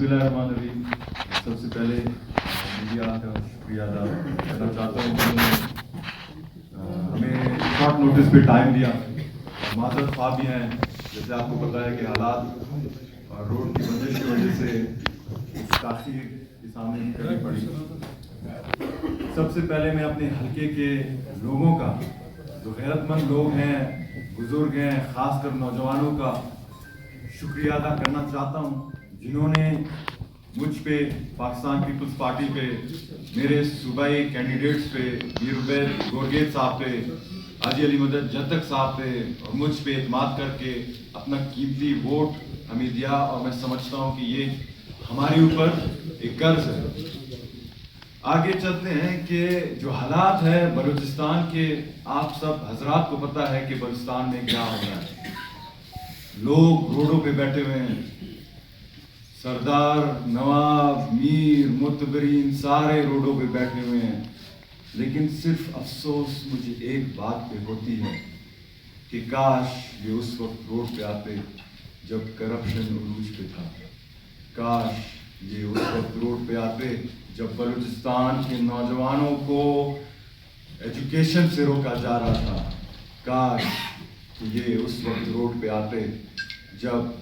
बिस्मिल्लाहिर्रहमानिर्रहीम। सबसे पहले मीडिया का शुक्रिया अदा करना चाहता हूँ कि हमें शॉर्ट नोटिस पे टाइम दिया। माजरत ख्वाह भी हैं, जैसे आपको पता है कि हालात और रोड की बंदिश की वजह से ताख़ीर की सामने करनी पड़ी। सबसे पहले मैं अपने हलके के लोगों का, जो गैरतमंद लोग हैं, बुज़ुर्ग हैं, ख़ासकर नौजवानों का शुक्रिया अदा करना चाहता हूँ, जिन्होंने मुझ पे, पाकिस्तान पीपल्स पार्टी पे, मेरे सूबाई कैंडिडेट्स पे, मीर उबैद गोरगेद साहब पे, हाजी अली मदद जदक साहब पे और मुझ पे एतमाद करके अपना कीमती वोट हमें दिया। और मैं समझता हूँ कि ये हमारे ऊपर एक कर्ज है। आगे चलते हैं कि जो हालात है बलूचिस्तान के, आप सब हजरात को पता है कि बलूचिस्तान में क्या हो रहा है। लोग रोडों पे बैठे हुए हैं, सरदार, नवाब, मीर, मुतबरीन सारे रोडों पे बैठे हुए हैं। लेकिन सिर्फ अफसोस मुझे एक बात पे होती है कि काश ये उस वक्त रोड पे आते जब करप्शन उरूज पे था। काश ये उस वक्त रोड पे आते जब बलूचिस्तान के नौजवानों को एजुकेशन से रोका जा रहा था। काश ये उस वक्त रोड पे आते जब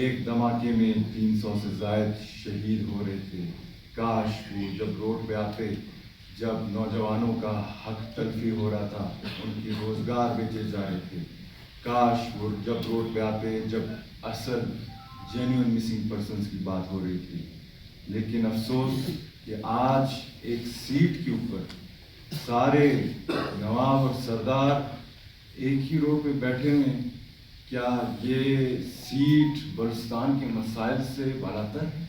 एक धमाके में 300 से ज़ायद शहीद हो रहे थे। काश वो जब रोड पे आते जब नौजवानों का हक तलफी हो रहा था, उनके रोज़गार बेचे जा रहे थे। काश वो जब रोड पे आते जब असल जेन्युइन मिसिंग पर्सन्स की बात हो रही थी। लेकिन अफसोस कि आज एक सीट के ऊपर सारे नवाब और सरदार एक ही रोड पे बैठे हुए हैं। क्या ये सीट बलूचिस्तान के मसाइल से बालातर है?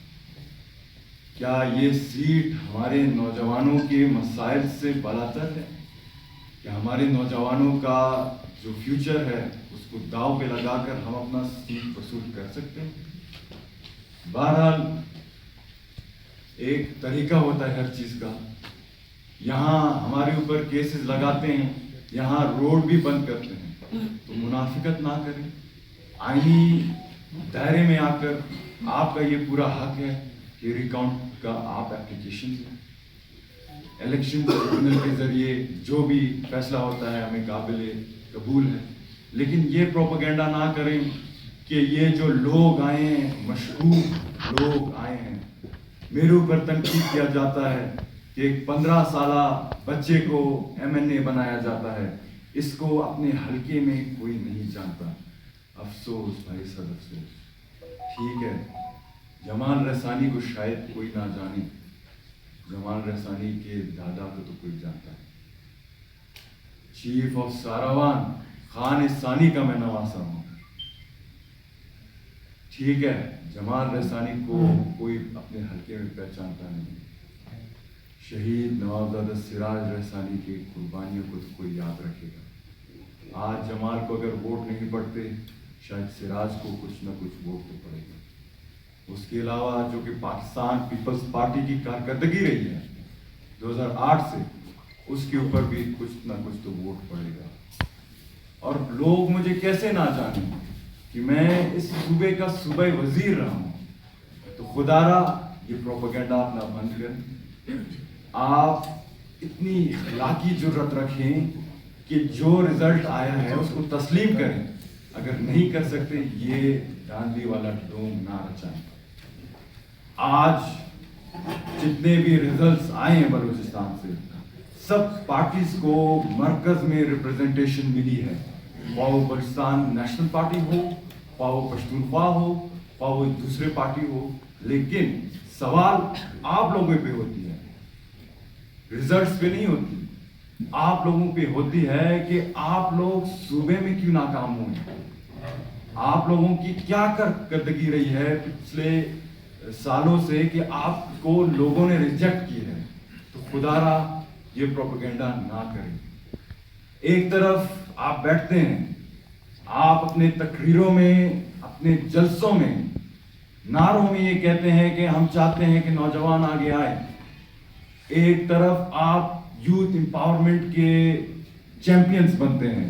क्या ये सीट हमारे नौजवानों के मसाइल से बालातर है? क्या हमारे नौजवानों का जो फ्यूचर है उसको दाव पे लगाकर हम अपना सीट वसूल कर सकते हैं? बहरहाल एक तरीका होता है हर चीज़ का। यहाँ हमारे ऊपर केसेस लगाते हैं, यहाँ रोड भी बंद करते हैं, तो मुनाफिकत ना करें। आईनी दायरे में आकर आपका ये पूरा हक है कि रिकाउंट का आप एप्लीकेशन दें। इलेक्शन ट्रिब्यूनल के ज़रिए जो भी फैसला होता है हमें काबिल कबूल है। लेकिन ये प्रोपेगेंडा ना करें कि ये जो लोग आए हैं, मशहूर लोग आए हैं, मेरे ऊपर तनकीद किया जाता है कि एक 15 साला बच्चे को MNA बनाया जाता है। इसको अपने हलके में कोई नहीं जानता। अफसोस भाई, सब अफसोस। ठीक है, जमाल रसानी को शायद कोई ना जाने, जमाल रसानी के दादा को तो कोई जानता है। चीफ ऑफ सारावान खान सानी का मैं नवासा हूँ। ठीक है, जमाल रसानी को कोई अपने हलके में पहचानता नहीं। शहीद नवाबजादा सिराज रसानी की कुर्बानियों को तो कोई याद रखेगा। आज जमाल को अगर वोट नहीं पड़ते, शायद सिराज को कुछ ना कुछ वोट तो पड़ेगा। उसके अलावा जो कि पाकिस्तान पीपल्स पार्टी की कारकर्दगी रही है 2008 से, उसके ऊपर भी कुछ ना कुछ तो वोट पड़ेगा। और लोग मुझे कैसे ना जाने कि मैं इस सूबे का सूबाई वजीर रहा हूँ। तो खुदारा ये प्रोपेगेंडा अपना बंद करें। आप इतनी इखलाकी जुर्रत रखें कि जो रिजल्ट आया है उसको तस्लीम करें। अगर नहीं कर सकते, ये गांधी वाला डोम ना रचाएं। आज जितने भी रिजल्ट्स आए हैं बलूचिस्तान से, सब पार्टीज को मरकज में रिप्रेजेंटेशन मिली है। वो बलूचिस्तान नेशनल पार्टी हो, वो पश्तूनख्वा हो, वो दूसरे पार्टी हो। लेकिन सवाल आप लोगों पे होती है, रिजल्ट्स पे नहीं होती। आप लोगों पे होती है कि आप लोग सूबे में क्यों नाकाम हुए। आप लोगों की क्या कारकर्दगी रही है पिछले सालों से कि आपको लोगों ने रिजेक्ट किए हैं। तो खुदारा ये प्रोपेगेंडा ना करें। एक तरफ आप बैठते हैं, आप अपने तकरीरों में, अपने जलसों में, नारों में ये कहते हैं कि हम चाहते हैं कि नौजवान आगे आए। एक तरफ आप यूथ एम्पावरमेंट के चैंपियंस बनते हैं,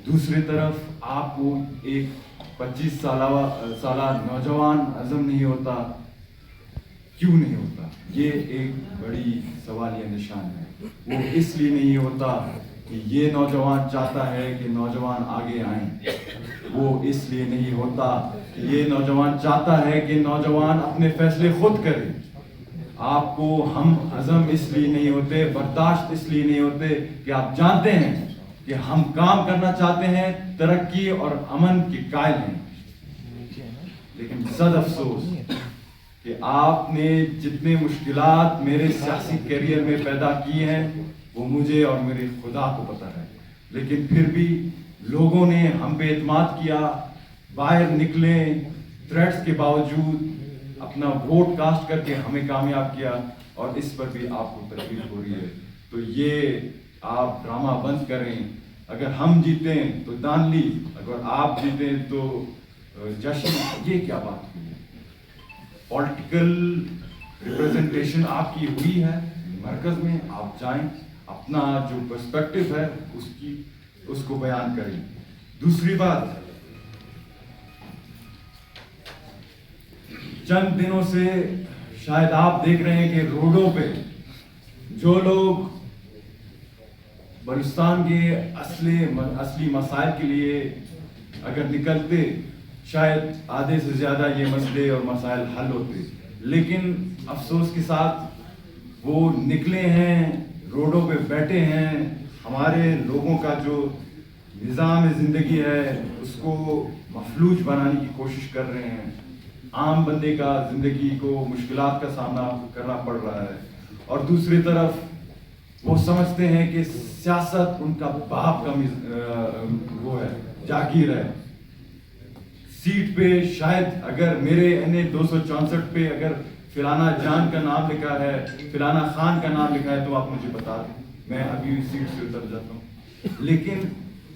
दूसरी तरफ आपको एक 25 साला नौजवान हजम नहीं होता क्यों नहीं होता? ये एक बड़ी सवालिया निशान है। वो इसलिए नहीं होता कि ये नौजवान चाहता है कि नौजवान आगे आएं, वो इसलिए नहीं होता कि ये नौजवान चाहता है कि नौजवान अपने फैसले खुद करें। आपको हम हजम इसलिए नहीं होते, बर्दाश्त इसलिए नहीं होते कि आप जानते हैं कि हम काम करना चाहते हैं, तरक्की और अमन के कायल हैं। लेकिन सद अफसोस कि आपने जितने मुश्किलात मेरे सियासी करियर में पैदा किए हैं वो मुझे और मेरे खुदा को पता है, लेकिन फिर भी लोगों ने हम पे एतमाद किया, बाहर निकले, थ्रेट्स के बावजूद अपना वोट कास्ट करके हमें कामयाब किया, और इस पर भी आपको तकलीफ हो रही है। तो ये आप ड्रामा बंद करें। अगर हम जीतें तो दानली, अगर आप जीतें तो जश्न। ये क्या बात हुई है? पॉलिटिकल रिप्रेजेंटेशन आपकी हुई है मरकज में, आप जाएं, अपना जो पर्सपेक्टिव है उसको बयान करें। दूसरी बात, चंद दिनों से शायद आप देख रहे हैं कि रोडों पे जो लोग बलूचिस्तान के असली मसाइल के लिए अगर निकलते, शायद आधे से ज़्यादा ये मसले और मसाइल हल होते, लेकिन अफसोस के साथ वो निकले हैं, रोडों पे बैठे हैं, हमारे लोगों का जो निज़ाम ज़िंदगी है उसको मफलूज बनाने की कोशिश कर रहे हैं। आम बंदे का ज़िंदगी को मुश्किलात का सामना करना पड़ रहा है, और दूसरी तरफ वो समझते हैं कि सियासत उनका बाप का वो है, जागीर है। सीट पे शायद अगर मेरे NA 264 पे अगर फिलाना जान का नाम लिखा है, फिलाना खान का नाम लिखा है, तो आप मुझे बता दें, मैं अभी सीट से उतर जाता हूँ। लेकिन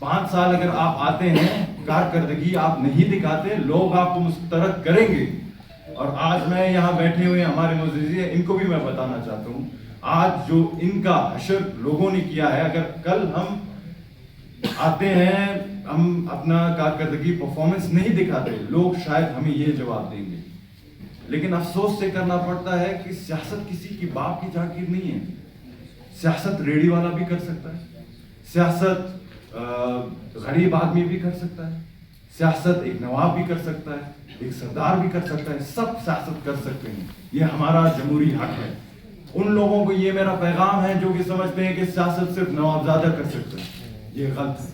5 साल अगर आप आते हैं, कारकर्दगी आप नहीं दिखाते, लोग आपको मुस्तरद करेंगे। और आज मैं यहाँ बैठे हुए हमारे मुअज़्ज़िज़, इनको भी मैं बताना चाहता हूँ, आज जो इनका हशर लोगों ने किया है, अगर कल हम आते हैं, हम अपना कारकर्दगी परफॉर्मेंस नहीं दिखाते, लोग शायद हमें ये जवाब देंगे। लेकिन अफसोस से करना पड़ता है कि सियासत किसी की बाप की जागीर नहीं है। सियासत रेडी वाला भी कर सकता है, सियासत गरीब आदमी भी कर सकता है, सियासत एक नवाब भी कर सकता है, एक सरदार भी कर सकता है, सब सियासत कर सकते हैं। ये हमारा जमहूरी हक है। उन लोगों को ये मेरा पैगाम है जो कि समझते हैं कि सियासत सिर्फ नवाबजादा कर सकते हैं, ये गलत है।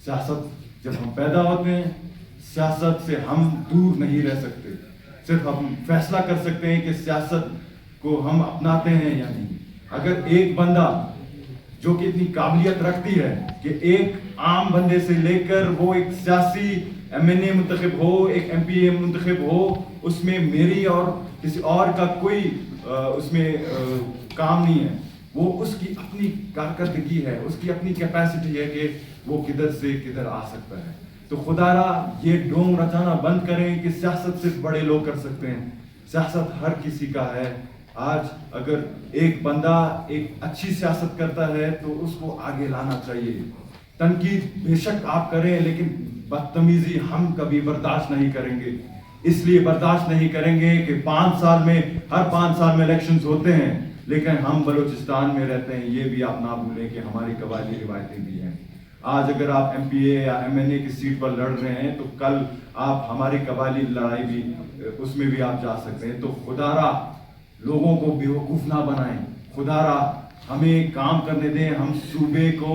सियासत जब हम पैदा होते हैं, सियासत से हम दूर नहीं रह सकते, सिर्फ हम फैसला कर सकते हैं कि सियासत को हम अपनाते हैं या नहीं। अगर एक बंदा जो कि इतनी काबिलियत रखती है कि एक आम बंदे से लेकर वो एक सियासी MNA मुंतखब हो, एक MPA मुंतखब हो, उसमें मेरी और किसी और का कोई उसमें काम नहीं है, वो उसकी अपनी कारकर्दगी है, उसकी अपनी कैपेसिटी है कि वो किधर से किधर आ सकता है। तो खुदारा ये ढोंग रचाना बंद करें कि सियासत सिर्फ बड़े लोग कर सकते हैं। सियासत हर किसी का है। आज अगर एक बंदा एक अच्छी सियासत करता है तो उसको आगे लाना चाहिए। तनकीद बेशक आप करें, लेकिन बदतमीजी हम कभी बर्दाश्त नहीं करेंगे। इसलिए बर्दाश्त नहीं करेंगे कि 5 साल में, हर 5 साल में इलेक्शंस होते हैं, लेकिन हम बलूचिस्तान में रहते हैं। ये भी आप ना भूलें कि हमारी कबायली रिवायतें भी हैं। आज अगर आप MPA या MNA की सीट पर लड़ रहे हैं तो कल आप हमारी कबायली लड़ाई भी, उसमें भी आप जा सकते हैं। तो खुदारा लोगों को बेवकूफ़ ना बनाएं, खुदारा हमें काम करने दें। हम सूबे को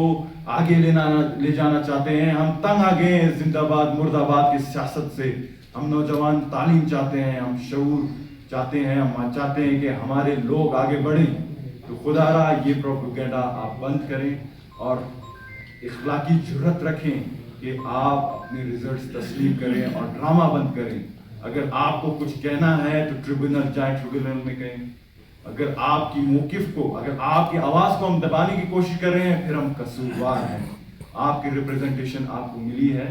आगे ले जाना चाहते हैं। हम तंग आ गए हैं जिंदाबाद मुर्दाबाद की सियासत से। हम नौजवान तालीम चाहते हैं, हम शऊर चाहते हैं, हम चाहते हैं कि हमारे लोग आगे बढ़ें। तो खुदारा ये प्रोपेगेंडा आप बंद करें और इखलाकी जुर्रत रखें कि आप अपने रिजल्ट्स तस्लीम करें और ड्रामा बंद करें। अगर आपको कुछ कहना है तो ट्रिब्यूनल जाए, ट्रिब्यूनल में कहें। अगर आपकी मौकिफ को, अगर आपकी आवाज़ को हम दबाने की कोशिश कर रहे हैं, फिर हम कसूरवार हैं। आपकी रिप्रेजेंटेशन आपको मिली है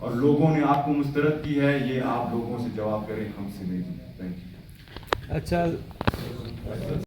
और लोगों ने आपको मुस्तरद की है, ये आप लोगों से जवाब करें, हमसे नहीं। Thank you. अच्छा